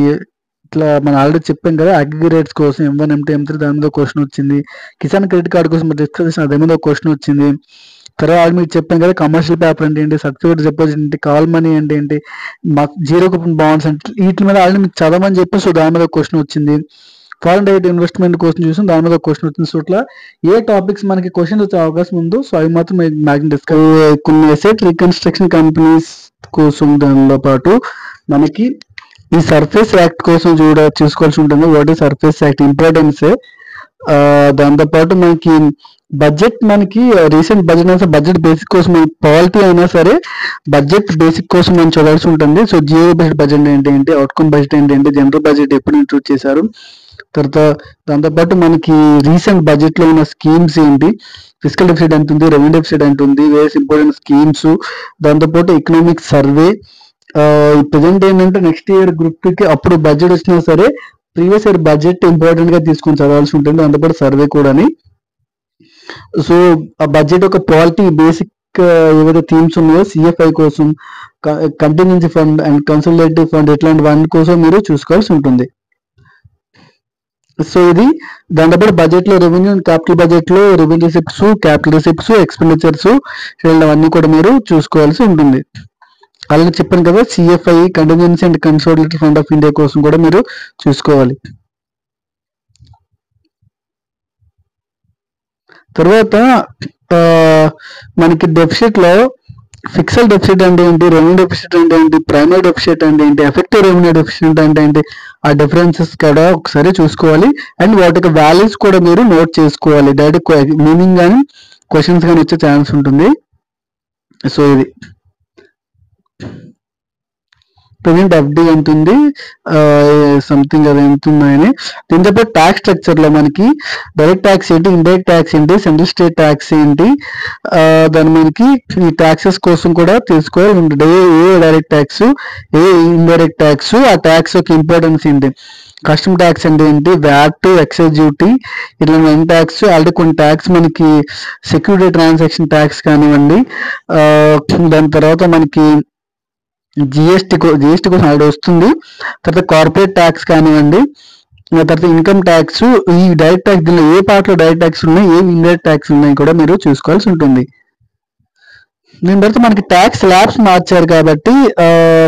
ఇట్లా మనం ఆల్రెడీ చెప్పాం కదా అగ్రిగేట్స్ కోసం M1 M2 M3 దాని మీద క్వశ్చన్ వచ్చింది. కిసాన్ క్రెడిట్ కార్డు కోసం డిస్కస్ చేసిన అదే మీద క్వశ్చన్ వచ్చింది. తర్వాత మీకు చెప్పాం కదా కమర్షియల్ పేపర్ అంటే ఏంటి, సర్టిఫికేట్ డిపాజిట్ ఏంటి, కాల్ మనీ అంటే ఏంటి, జీరో కూపన్ బాండ్స్ అంటే వీటి మీద ఆల్రెడీ మీకు చదవమని చెప్పి సో దాని మీద క్వశ్చన్ వచ్చింది. ఫారెన్ డైరెక్ట్ ఇన్వెస్ట్మెంట్ కోసం చూసాం, దాని మీద క్వశ్చన్ వచ్చింది. సో ఇట్లా ఏ టాపిక్స్ మనకి క్వశ్చన్ వచ్చే అవకాశం ఉందో సో అవి మాత్రం మ్యాక్సిమం డిస్కస్. కొన్ని అసెట్ రీకన్స్ట్రక్షన్ కంపెనీస్ కోసం దానితో పాటు మనకి ఈ సర్ఫేస్ యాక్ట్ కోసం చూసుకోవాల్సి ఉంటుంది. వాట్ ఈ సర్ఫేస్ యాక్ట్ ఇంపార్టెన్స్. దాంతో పాటు మనకి బడ్జెట్, మనకి రీసెంట్ బడ్జెట్ అయినా బడ్జెట్ బేసిక్ కోసం పాలిటీ అయినా సరే బడ్జెట్ బేసిక్ కోసం మనం చూడాల్సి ఉంటుంది. సో జియో బేస్డ్ బడ్జెట్ ఏంటి, అవుట్కమ్ బడ్జెట్ ఏంటి, జనరల్ బడ్జెట్ ఎప్పుడు ఇంట్రొడ్యూస్ చేశారు, తర్వాత దాంతోపాటు మనకి రీసెంట్ బడ్జెట్ లో ఉన్న స్కీమ్స్ ఏంటి, ఫిజికల్ డెఫిసిట్ ఎంత ఉంది, రెవెన్యూ డెఫిసిట్ ఎంత ఉంది, వేరియస్ ఇంపార్టెంట్ స్కీమ్స్, దాంతోపాటు ఎకనామిక్ సర్వే. ప్రజెంట్ ఏంటంటే నెక్స్ట్ ఇయర్ గ్రూప్ కి అప్పుడు బడ్జెట్ వచ్చినా సరే ప్రీవియస్ ఇయర్ బడ్జెట్ ఇంపార్టెంట్ గా తీసుకొని చదవాల్సి ఉంటుంది, దాంతోపాటు సర్వే కూడా. సో ఆ బడ్జెట్ ఒక పాలిటీ బేసిక్ ఏవైతే థీమ్స్ ఉన్నాయో సిఎఫ్ఐ కోసం, కంటిన్యూన్సీ ఫండ్ అండ్ కన్సల్టేటివ్ ఫండ్ ఇట్లాంటి వాటి కోసం మీరు చూసుకోవాల్సి ఉంటుంది. సో ఇది దాంతోపాటు బడ్జెట్ లో రెవెన్యూ అండ్ క్యాపిటల్ బడ్జెట్ లో revenue receipts, capital receipts, expenditures అవన్నీ కూడా మీరు చూసుకోవాల్సి ఉంటుంది. అలాగే చెప్పాను కదా CFI కంటిన్యూన్సీ and consolidated fund of India కోసం కూడా మీరు చూసుకోవాలి. తర్వాత మనకి డెఫిసిట్ లో ఫిక్సల్ డెఫిసిట్ అంటే ఏంటి, రెవెన్యూ డెఫిసిట్ అంటే ఏంటి, ప్రైమరీ డెఫిసిట్ అంటే ఏంటి, ఎఫెక్టివ్ రెవెన్యూ డెఫిసిట్ అంటే ఏంటి, ఆ డిఫరెన్సెస్ కూడా ఒకసారి చూసుకోవాలి. అండ్ వాటి యొక్క వాల్యూస్ కూడా మీరు నోట్ చేసుకోవాలి. డైరెక్ట్ మీనింగ్ కానీ క్వశ్చన్స్ కానీ వచ్చే ఛాన్స్ ఉంటుంది. సో ఇది ప్రజెంట్ ఎఫ్డి ఎంత ఉంది, సంథింగ్ అది ఎంత ఉందని. దీంతో పాటు ట్యాక్స్ స్ట్రక్చర్ లో మనకి డైరెక్ట్ ట్యాక్స్ ఏంటి, ఇండైరెక్ట్ ట్యాక్స్ ఏంటి, సెంట్రల్ స్టేట్ ట్యాక్స్ ఏంటి, దాని మనకి ఈ ట్యాక్సెస్ కోసం కూడా తెలుసుకోవాలి ఉంటుంది. ఏ డైరెక్ట్ ట్యాక్స్, ఏ ఇండైరెక్ట్ ట్యాక్స్, ఆ ట్యాక్స్ యొక్క ఇంపార్టెన్స్ ఏంటి, కస్టమ్ ట్యాక్స్ అంటే ఏంటి, వ్యాట్, ఎక్సైజ్ డ్యూటీ ఇట్లా ట్యాక్స్. ఆల్రెడీ కొన్ని ట్యాక్స్ మనకి సెక్యూరిటీ ట్రాన్సాక్షన్ ట్యాక్స్ కానివ్వండి, దాని తర్వాత మనకి జిఎస్టీ కోసం ఆల్రెడీ వస్తుంది. తర్వాత కార్పొరేట్ ట్యాక్స్ కానివ్వండి, తర్వాత ఇన్కమ్ ట్యాక్స్, ఈ డైరెక్ట్ ట్యాక్స్ దీనిలో ఏ పార్ట్ లో డైరెక్ట్ ట్యాక్స్ ఉన్నాయి, ఏ ఇండైరెక్ట్ ట్యాక్స్ ఉన్నాయి కూడా మీరు చూసుకోవాల్సి ఉంటుంది. దీని తర్వాత మనకి ట్యాక్స్ స్లాబ్స్ మార్చారు కాబట్టి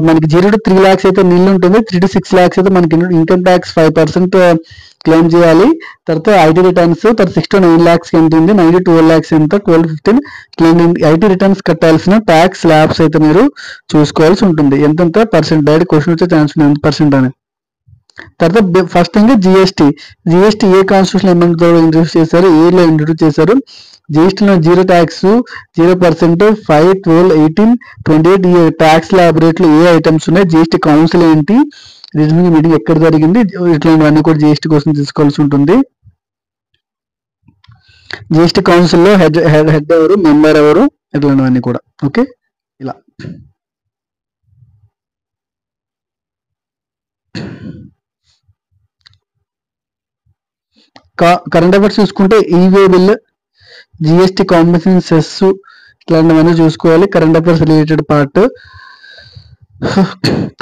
మనకి 0 to 3 lakhs అయితే నిల్ ఉంటుంది, 3 to 6 lakhs అయితే మనకి ఇన్కమ్ ట్యాక్స్ 5% క్లెయిమ్ చేయాలి. తర్వాత ఐటీ రిటర్న్స్, తర్వాత 6 to 9 lakhs ఎంత ఉంది, 9 to 12 lakhs ఎంత, 12 to 15 క్లెయిమ్. ఐటీ రిటర్న్స్ కట్టాల్సిన ట్యాక్స్ స్లాబ్స్ అయితే మీరు చూసుకోవాల్సి ఉంటుంది. ఎంతెంత పర్సెంట్, డైరెక్ట్ క్వశ్చన్ వచ్చే ఛాన్స్ ఉంది ఎంత పర్సెంట్ అని. తర్వాత ఫస్ట్ థింగ్ జిఎస్టీ ఏ కాన్స్టిట్యూషన్ అమెండ్మెంట్ ద్వారా ఇంట్రడ్యూస్ చేశారు, ఏలో ఇంట్రడ్యూస్ చేశారు. జిఎస్టీలో 0 ట్యాక్స్, 0%, 5, 12, 18, 28 ఈ ట్యాక్స్ ల్యాబ్ రేట్లు ఏ ఐటమ్స్ ఉన్నాయి, జిఎస్టీ కౌన్సిల్ ఏంటి, రీజనింగ్ మీటింగ్ ఎక్కడ జరిగింది, ఇట్లాంటివన్నీ కూడా జిఎస్టీ కోసం తీసుకోవాల్సి ఉంటుంది. జిఎస్టీ కౌన్సిల్లో హెడ్ ఎవరు, మెంబర్ ఎవరు, ఇట్లాంటివన్నీ కూడా. ఓకే, ఇలా కరెంట్ అఫైర్స్ చూసుకుంటే e-way bill, GST compensation cess ఇట్లాంటివన్నీ చూసుకోవాలి, కరెంట్ అఫైర్స్ రిలేటెడ్ పార్ట్.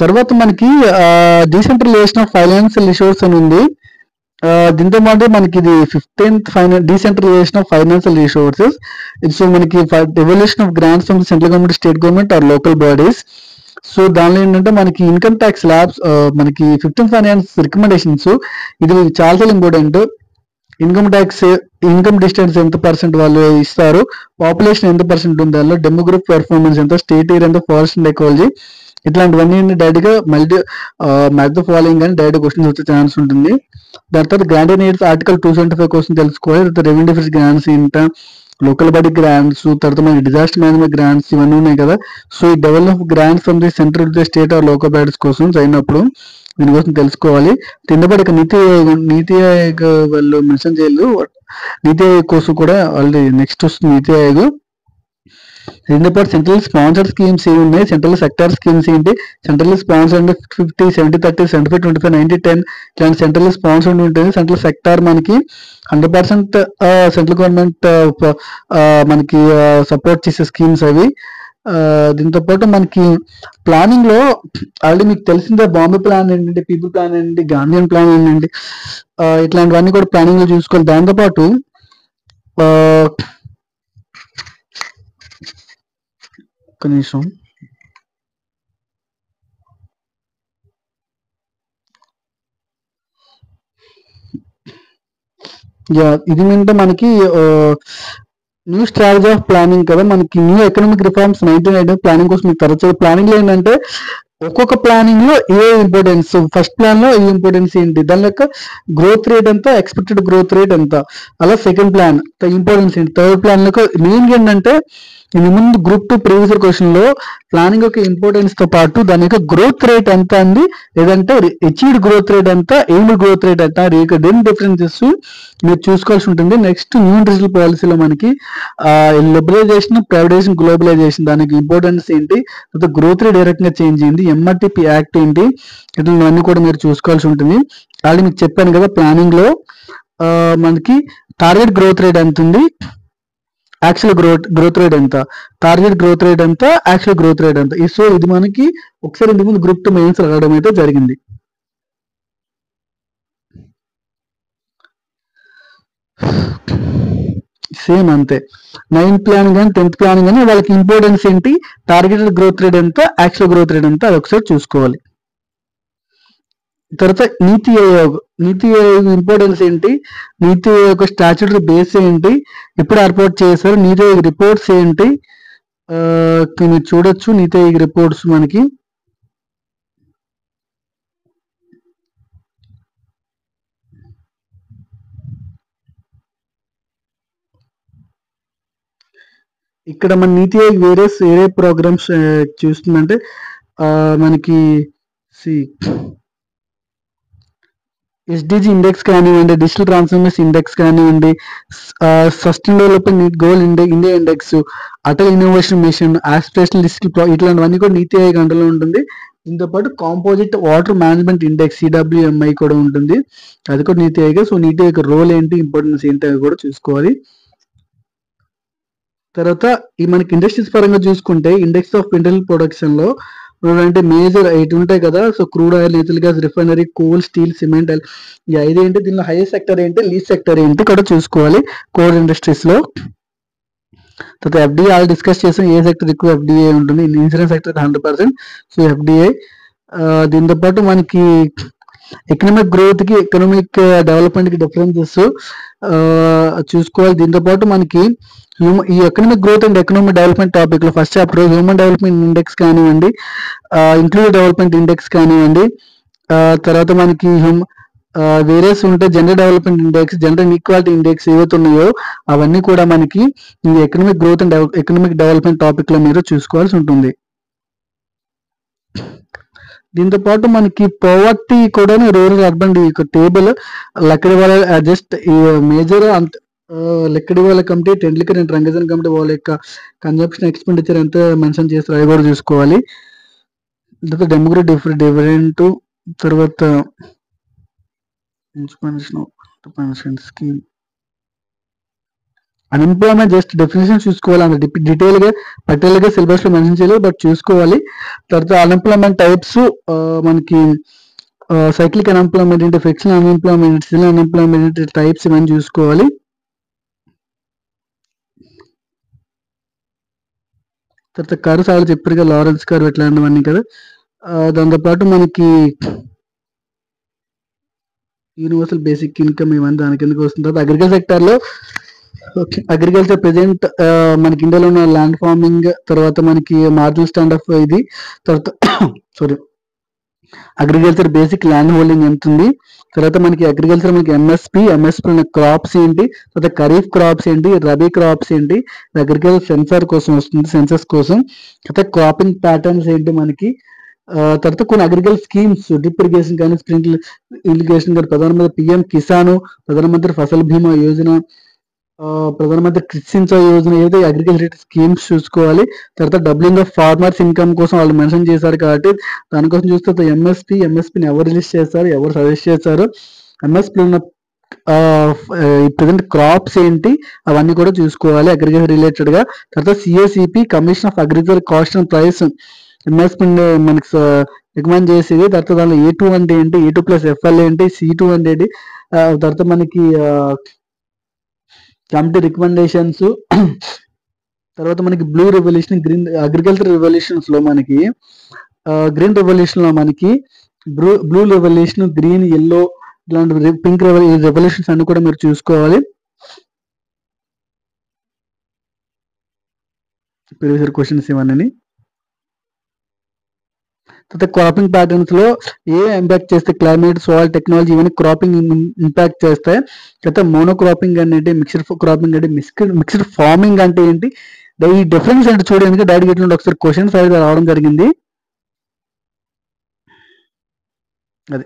తర్వాత మనకి డీసెంట్రలైజేషన్ ఆఫ్ ఫైనాన్షియల్ రిసోర్స్ అని ఉంది. దీంతో పాటు మనకి ఇది 15th decentralisation of financial resources. So మనకి evolution of grants from central government, state government or local bodies. So దానిలో ఏంటంటే మనకి ఇన్కమ్ ట్యాక్స్ ల్యాబ్స్, మనకి 15th ఫైనాన్స్ రికమెండేషన్స్, ఇది చాలా చాలా ఇంపార్టెంట్. ఇన్కమ్ డిస్టెన్స్ ఎంత పర్సెంట్ వాళ్ళు ఇస్తారు, పాపులేషన్ ఎంత పర్సెంట్ ఉంది, దానిలో డెమోగ్రఫిక్ పెర్ఫార్మెన్స్ ఎంత, స్టేట్ ఏరియా ఎంత, ఫారెస్ట్ అండ్ ఎకాలజీ, ఇట్లాంటివన్నీ డైరెక్ట్ గా మ్యాథ్ ఫాలోయింగ్ అని డైరెక్ట్ క్వశ్చన్స్ వచ్చే ఛాన్స్ ఉంటుంది. దాని తర్వాత గ్రాంట్ నీడ్స్ ఆర్టికల్ 275 కోసం తెలుసుకోవాలి. తర్వాత రెవెన్యూ డిఫరెన్స్ గ్రాంట్స్ ఏంట, లోకల్ బాడీ గ్రాంట్స్, తర్వాత మనకి డిజాస్టర్ మేనేజ్మెంట్ గ్రాంట్స్ ఇవన్నీ ఉన్నాయి కదా. సో ఈ develop grants from the central to the state or local bodies కోసం అయినప్పుడు దీనికోసం తెలుసుకోవాలి. కిందపడి నీతి ఆయోగ్ వాళ్ళు మెన్షన్ చేయలేదు, నీతి ఆయోగ్ కోసం కూడా ఆల్రెడీ నెక్స్ట్ వస్తుంది నీతి ఆయోగ్. దీంతో పాటు సెంట్రల్ స్పాన్సర్ స్కీమ్స్ ఏమి ఉన్నాయి, సెంట్రల్ సెక్టార్ స్కీమ్స్ ఏంటి, సెంట్రల్ స్పాన్సర్ అంటే 50, 70, 30, 75, 25, 90, 10 ఇలాంటి సెంట్రల్ స్పాన్సర్ ఉంటుంది. సెంట్రల్ సెక్టార్ మనకి 100% సెంట్రల్ గవర్నమెంట్ మనకి సపోర్ట్ చేసే స్కీమ్స్ అవి. దీంతో పాటు మనకి ప్లానింగ్ లో ఆల్రెడీ మీకు తెలిసిందే, బాంబే ప్లాన్ ఏంటంటే, పీపుల్ ప్లాన్ ఏంటి, గాంధీయన్ ప్లాన్ ఏంటంటే, ఇట్లాంటివన్నీ కూడా ప్లానింగ్ లో చూసుకోవాలి. దాంతోపాటు ఒక నిమిషం, ఇది ఏంటంటే మనకి న్యూ స్ట్రాటజీ ఆఫ్ ప్లానింగ్ కదా, మనకి న్యూ ఎకనామిక్ రిఫార్మ్స్ 1990 ప్లానింగ్ కోసం మీకు తరచు ప్లానింగ్ లో ఏంటంటే ఒక్కొక్క ప్లానింగ్ లో ఏ ఇంపార్టెన్స్, ఫస్ట్ ప్లాన్ లో ఏ ఇంపార్టెన్స్ ఏంటి, దాని యొక్క గ్రోత్ రేట్ ఎంత, ఎక్స్పెక్టెడ్ గ్రోత్ రేట్ ఎంత, అలా సెకండ్ ప్లాన్ ఇంపార్టెన్స్ ఏంటి, థర్డ్ ప్లాన్ లో మెయిన్ ఏంటంటే ఇది ముందు గ్రూప్ 2 ప్రీవియస్ క్వశ్చన్ లో ప్లానింగ్ యొక్క ఇంపార్టెన్స్ తో పాటు దాని యొక్క గ్రోత్ రేట్ ఎంత అంది, లేదంటే అచీవ్డ్ గ్రోత్ రేట్ ఎంత, ఎయిమ్డ్ గ్రోత్ రేట్ ఎంత, రెండు డిఫరెన్సెస్ మీరు చూసుకోవాల్సి ఉంటుంది. నెక్స్ట్ న్యూ ఇండస్ట్రియల్ పాలసీలో మనకి లిబరలైజేషన్, ప్రైవేటైజేషన్, గ్లోబలైజేషన్ దానికి ఇంపార్టెన్స్ ఏంటి, తర్వాత గ్రోత్ రేట్ ఏ రకంగా చేంజ్ అయింది, ఎంఆర్టీపీ యాక్ట్ ఏంటి, ఇట్లాంటివన్నీ కూడా మీరు చూసుకోవాల్సి ఉంటుంది. ఆల్రెడీ మీకు చెప్పాను కదా, ప్లానింగ్ లో మనకి టార్గెట్ గ్రోత్ రేట్ ఎంత ఉంది, యాక్చువల్ గ్రోత్ రేట్ ఎంత, టార్గెట్ గ్రోత్ రేట్ ఎంత, యాక్చువల్ గ్రోత్ రేట్ ఎంత. సో ఇది మనకి ఒకసారి ఇంతకు ముందు గ్రూప్ 2 మెయిన్స్ రావడం అయితే జరిగింది. సేమ్ అంతే, 9th ప్లాన్ కానీ 10th ప్లాన్ కానీ వాళ్ళకి ఇంపార్టెన్స్ ఏంటి, టార్గెటెడ్ గ్రోత్ రేట్ ఎంత, యాక్చువల్ గ్రోత్ రేట్ ఎంత, అది ఒకసారి చూసుకోవాలి. తర్వాత నీతి ఆయోగ్ ఇంపార్టెన్స్ ఏంటి, నీతి ఆయోగ్ స్టాట్యూటరీ బేస్ ఏంటి, ఎప్పుడు ఏర్పాటు చేశారు, నీతి ఆయోగ్ రిపోర్ట్స్ ఏంటి, మీరు చూడొచ్చు నీతి ఆయోగ్ రిపోర్ట్స్ మనకి. ఇక్కడ మన నీతి ఆయోగ్ వేరే ప్రోగ్రామ్స్ చూస్తుందంటే మనకి ఎస్డిజి ఇండెక్స్ కానివ్వండి, డిజిటల్ ట్రాన్స్ఫర్మేషన్ ఇండెక్స్ కానివ్వండి, sustain development goal India index, Atal innovation mission, aspirational digital ఇట్లాంటివన్నీ కూడా నీతి ఆయోగ్ అండర్లో ఉంటుంది. దీంతో పాటు composite water management index CWMI కూడా ఉంటుంది, అది కూడా నీతి ఆయోగ్. సో నీతి ఆయోగ్ రోల్ ఏంటి, ఇంపార్టెన్స్ ఏంటి అవి కూడా చూసుకోవాలి. తర్వాత ఈ మనకి ఇండస్ట్రీస్ పరంగా చూసుకుంటే ఇండెక్స్ ఆఫ్ ఇండస్ట్రియల్ ప్రొడక్షన్ లో అంటే మేజర్ 8 ఉంటాయి కదా. So crude oil, natural gas, refinery, coal, steel, cement, ఈ 5 ఏంటి, దీనిలో హైయెస్ట్ సెక్టర్ ఏంటి, లీస్ట్ సెక్టర్ ఏంటి కూడా చూసుకోవాలి కోర్ ఇండస్ట్రీస్ లో. తర్వాత FDI ఆల్ డిస్కస్ చేసాం, ఏ సెక్టర్ ఎక్కువ FDI ఉంటుంది, ఇన్సూరెన్స్ సెక్టర్ 100%. So FDI. దీంతో పాటు మనకి ఎకనామిక్ గ్రోత్ కి ఎకనామిక్ డెవలప్మెంట్ కి డిఫరెన్సెస్ చూసుకోవాలి. దీంతో పాటు మనకి ఈ economic growth and economic development topic లో first chapter human development index కానివ్వండి, ఇంక్లూజివ్ డెవలప్మెంట్ ఇండెక్స్ కానివ్వండి, తర్వాత మనకి వేరియస్ ఉంటే gender development index, gender equality index ఏవైతే ఉన్నాయో అవన్నీ కూడా మనకి ఈ economic growth and economic development topic లో మీరు చూసుకోవాల్సి ఉంటుంది. దీంతో పాటు మనకి పోవర్టీ కూడా రూరల్ అర్బన్ టేబుల్ లక్కడివాల జస్ట్ ఈ మేజర్ లక్కడివాల కమిటీ, టెండ్లికర్ అండ్ రంగజన్ కమిటీ వాళ్ళ యొక్క కన్జంప్షన్ ఎక్స్పెండిచర్ ఎంత మెన్షన్ చేస్తారు అవి కూడా చూసుకోవాలి. తర్వాత డెమోగ్రఫీ డిఫరెంట్, తర్వాత pension scheme, unemployment just definition చూసుకోవాలి. అంత డీటెయిల్ గా పర్టికులర్ గా సిలబస్ లో మెన్షన్ చేయలేదు, బట్ చూసుకోవాలి. తర్వాత అన్ఎంప్లాయ్మెంట్ టైప్స్ మనకి సైక్లిక్ అన్ఎంప్లాయ్మెంట్ ఏంటి, fiction unemployment, seasonal unemployment types ఇవన్నీ చూసుకోవాలి. తర్వాత కర్వ్స్ ఆల్రెడీ చెప్పారు కదా, లారెన్స్ కర్వ్ ఇట్లాంటివన్నీ కదా. దాంతోపాటు మనకి యూనివర్సల్ బేసిక్ ఇన్కమ్ ఇవన్నీ దాని కిందకి వస్తుంది. తర్వాత అగ్రికల్చర్ సెక్టర్ లో అగ్రికల్చర్ ప్రెజెంట్ మనకి ఇండియాలో ఉన్న ల్యాండ్ ఫార్మింగ్, తర్వాత మనకి మార్జినల్ స్టాండ్ ఆఫ్ ఇది, తర్వాత sorry agriculture basic land holding ఎంత ఉంది, తర్వాత మనకి అగ్రికల్చర్ మనకి ఎంఎస్పి క్రాప్స్ ఏంటి, తర్వాత ఖరీఫ్ క్రాప్స్ ఏంటి, రబీ క్రాప్స్ ఏంటి, అగ్రికల్చర్ సెన్సార్ కోసం వస్తుంది, సెన్సస్ కోసం. తర్వాత క్రాపింగ్ ప్యాటర్న్స్ ఏంటి మనకి, తర్వాత కొన్ని అగ్రికల్చర్ స్కీమ్స్ డ్రిప్ ఇరిగేషన్ కానీ స్ప్రింక్లర్ ఇరిగేషన్ కానీ, ప్రధానమంత్రి పిఎం కిసాన్, ప్రధానమంత్రి ఫసల్ బీమా యోజన, ప్రధానమంత్రి కృషి సించాయ్ యోజన, ఏదైతే అగ్రికల్చర్ స్కీమ్స్ చూసుకోవాలి. తర్వాత డబ్లింగ్ ఆఫ్ ఫార్మర్స్ ఇన్కమ్ కోసం వాళ్ళు మెన్షన్ చేశారు కాబట్టి దానికోసం చూస్తే ఎంఎస్పిని ఎవరు రిలీజ్ చేస్తారు, ఎవరు సజెస్ట్ చేశారు, ఎంఎస్పి ఉన్న ప్రజెంట్ క్రాప్స్ ఏంటి అవన్నీ కూడా చూసుకోవాలి అగ్రికల్చర్ రిలేటెడ్ గా. తర్వాత CACP commission of agriculture cost and price MSP మనకి రికమెండ్ చేసేది. తర్వాత దానిలో A2 అంటే ఏంటి, A2 ప్లస్ FL ఏంటి, C2 అంటే ఏంటి, తర్వాత మనకి కమిటీ రికమెండేషన్స్. తర్వాత మనకి blue revolution, green agriculture revolutions లో మనకి గ్రీన్ రెవల్యూషన్ లో మనకి బ్లూ రెవల్యూషన్, గ్రీన్, ఎల్లో ఇలాంటి పింక్ రెవల్యూషన్స్ అన్ని కూడా మీరు చూసుకోవాలి. ప్రీవియస్ క్వశ్చన్స్ ఇవన్నీ. తర్వాత క్రాపింగ్ ప్యాటర్న్స్ లో ఏ ఇంపాక్ట్ చేస్తే క్లైమేట్, సాయిల్, టెక్నాలజీ ఇవన్నీ క్రాపింగ్ ఇంపాక్ట్ చేస్తాయి. తర్వాత మోనో క్రాపింగ్ అంటే, మిక్స్డ్ క్రాపింగ్ అంటే, మిక్స్డ్ ఫార్మింగ్ అంటే ఏంటి, ఈ డిఫరెన్స్ అంటే చూడడానికి డైరెక్ట్ ఎట్లా ఒకసారి క్వశ్చన్స్ అయితే రావడం జరిగింది. అది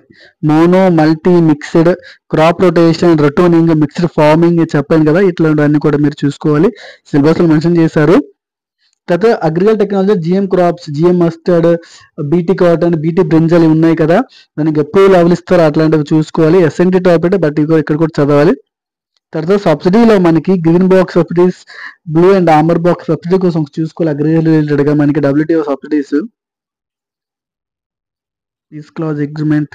mono, multi, mixed, crop rotation, ratooning, mixed farming చెప్పాను కదా, ఇట్లాంటివన్నీ కూడా మీరు చూసుకోవాలి, సిలబస్ లో మెన్షన్ చేశారు. తర్వాత agriculture technology GM crops, GM mustard, BT cotton, BT brinjal ఉన్నాయి కదా, దానికి ఎప్పుడు లెవెల్ ఇస్తారో అట్లాంటివి చూసుకోవాలి. ఎస్ఎన్టీ టాపిక్ బట్ ఇక్కడ కూడా చదవాలి. తర్వాత సబ్సిడీలో మనకి green box subsidies, blue and amber box subsidy కోసం చూసుకోవాలి. అగ్రికల్చర్ రిలేటెడ్ గా మనకి WTO subsidies, ease clause agreement,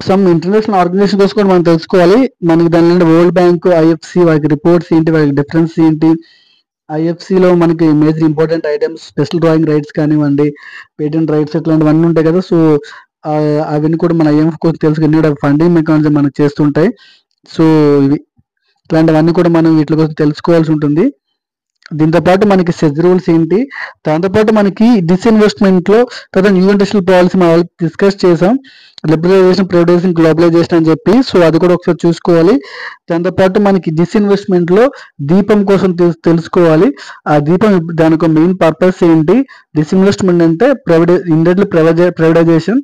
some international organisation కోసం కూడా మనం తెలుసుకోవాలి. మనకి దాని నుండి వరల్డ్ బ్యాంక్, ఐఎఫ్సి వాటి రిపోర్ట్స్ ఏంటి, వాటి డిఫరెన్స్ ఏంటి. ఐఎఫ్సిలో మనకి major important items special drawing rights కానివ్వండి, పేటెంట్ రైట్స్ ఇట్లాంటివన్నీ ఉంటాయి కదా. సో అవన్నీ కూడా మన ఐఎంఎఫ్ కోసం తెలుసు, ఎందుకంటే ఫండింగ్ మెకానిజం మనకు చేస్తుంటాయి. సో ఇవి ఇట్లాంటివన్నీ కూడా మనం వీటి కోసం తెలుసుకోవాల్సి ఉంటుంది. దీంతో పాటు మనకి సెజ్ రూల్స్ ఏంటి, దాంతోపాటు మనకి డిస్ఇన్వెస్ట్మెంట్ లో తర్వాత న్యూ ఇండస్ట్రియల్ పాలసీ మనం డిస్కస్ చేసాం, లిబరలైజేషన్, ప్రైవేటైజేషన్, గ్లోబలైజేషన్ అని చెప్పి. సో అది కూడా ఒకసారి చూసుకోవాలి. దాంతోపాటు మనకి డిస్ఇన్వెస్ట్మెంట్ లో దీపం కోసం తెలుసుకోవాలి. ఆ దీపం దానికి మెయిన్ పర్పస్ ఏంటి, డిస్ఇన్వెస్ట్మెంట్ అంటే ప్రైవేటైజేషన్.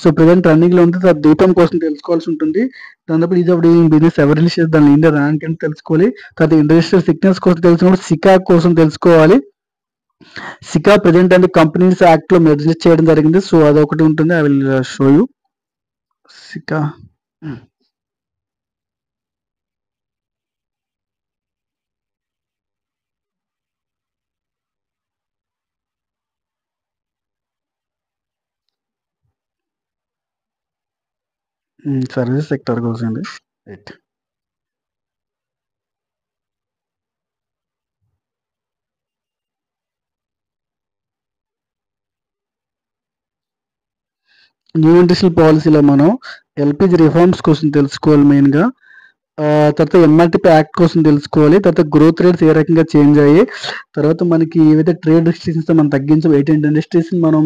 సో ప్రెసెంట్ రన్నింగ్ లో ఉంది, దీపం కోసం తెలుసుకోవాల్సి ఉంటుంది. దాంతోపాటు ఈజ్ ఆఫ్ డూయింగ్ బిజినెస్ ఎవరు రిలీజ్ చేసి దాని ఇండియా ర్యాంక్ అని తెలుసుకోవాలి. తర్వాత ఇండస్ట్రియల్ సిగ్నల్స్ కోసం తెలుసుకున్నప్పుడు సికా కోసం తెలుసుకోవాలి. సికా ప్రెసెంట్ అంటే కంపెనీస్ యాక్ట్ లో రిలీజ్ చేయడం జరిగింది. సో అదొకటి ఉంటుంది, I will show you cica. Service sector కోసం రైట్. న్యూ ఇండస్ట్రియల్ పాలసీలో మనం ఎల్పిజి రిఫార్మ్స్ కోసం తెలుసుకోవాలి మెయిన్గా. తర్వాత ఎంఆర్టీపీ యాక్ట్ కోసం తెలుసుకోవాలి. తర్వాత గ్రోత్ రేట్స్ ఏ రకంగా చేంజ్ అయ్యాయి, తర్వాత మనకి ఏవైతే ట్రేడ్ రిస్ట్రిక్షన్స్ మనం తగ్గించాం, 18 ఇండస్ట్రీస్ మనం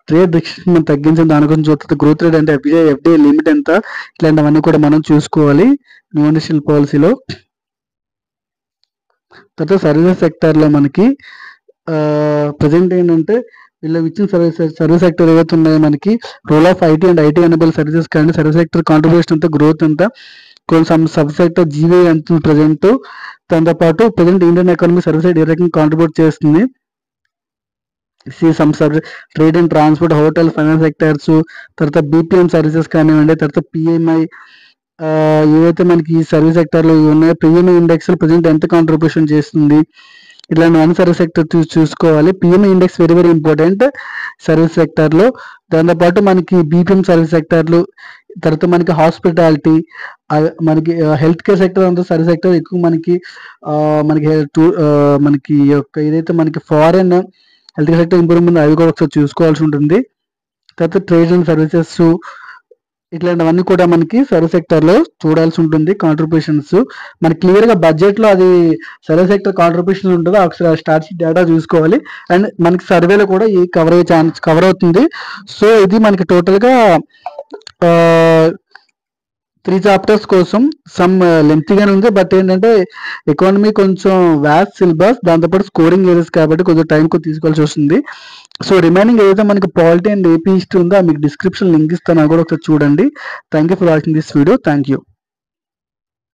ట్రేడ్ రిస్ట్రిక్షన్ మనం తగ్గించిన దాని గురించి చూస్తే గ్రోత్ రేట్ అంటే ఎఫ్డిఐ లిమిట్ ఎంత, ఇట్లాంటివన్నీ కూడా మనం చూసుకోవాలి న్యూ ఇండస్ట్రియల్ పాలసీలో. తర్వాత సర్వీసెస్ సెక్టార్లో మనకి ప్రజెంట్ ఏంటంటే వీళ్ళు ఇచ్చిన సర్వీస్ సెక్టర్ ఏవైతే ఉన్నాయో మనకి role of IT and IT enable services కానీ సర్వీస్ సెక్టర్ కాంట్రిబ్యూషన్ ఎంత, గ్రోత్ ఎంత, కొంచెం సబ్ సెక్టర్ జీవీ ఎంత ప్రజెంట్, దాంతో పాటు ప్రజెంట్ ఇండియన్ ఎకానమీ సర్వీస్ ఏ రకంగా కాంట్రిబ్యూట్ చేస్తుంది, some trade and transport, hotel, finance sectors, తర్వాత బీపీఎం సర్వీసెస్ కానివ్వండి, తర్వాత పిఎంఐ ఏవైతే మనకి ఈ సర్వీస్ సెక్టర్లో ఉన్నాయో పిఎంఐ ఇండెక్స్ ప్రజెంట్ ఎంత కాంట్రిబ్యూషన్ చేస్తుంది, ఇట్లాంటి సర్వీస్ సెక్టర్ చూసుకోవాలి. PMI index very very important service సెక్టర్లో. దాంతోపాటు మనకి బీపీఎం సర్వీస్ సెక్టర్లు, తర్వాత మనకి హాస్పిటాలిటీ, మనకి హెల్త్ కేర్ సెక్టర్ అంతా సర్వీస్ సెక్టర్ ఎక్కువ మనకి మనకి యొక్క ఏదైతే మనకి foreign health care sector improvement అవి కూడా ఒకసారి చూసుకోవాల్సి ఉంటుంది. తర్వాత ట్రేడ్ అండ్ సర్వీసెస్ ఇట్లాంటివన్నీ కూడా మనకి సర్వీస్ సెక్టర్లో చూడాల్సి ఉంటుంది. కాంట్రిబ్యూషన్స్ మనకి క్లియర్గా బడ్జెట్లో అది సర్వీస్ సెక్టర్ కాంట్రిబ్యూషన్ ఉంటుందో ఒకసారి స్టాటిస్టిక్ డేటా చూసుకోవాలి. అండ్ మనకి సర్వేలో కూడా ఈ కవర్ అవుతుంది. సో ఇది మనకి టోటల్గా 3 చాప్టర్స్ కోసం సమ్ లెంతీగానే ఉంది, బట్ ఏంటంటే ఎకానమీ కొంచెం వ్యాస్ట్ సిలబస్, దాంతోపాటు స్కోరింగ్ ఏరియాస్ కాబట్టి కొంచెం టైం తీసుకోవాల్సి వస్తుంది. సో రిమైనింగ్ ఏదైతే మనకి పాలిటీ అండ్ ఏపీ హిస్టరీ ఉందో మీకు డిస్క్రిప్షన్ లింక్ ఇస్తాను, కూడా ఒకసారి చూడండి. Thank you for watching this video. Thank you.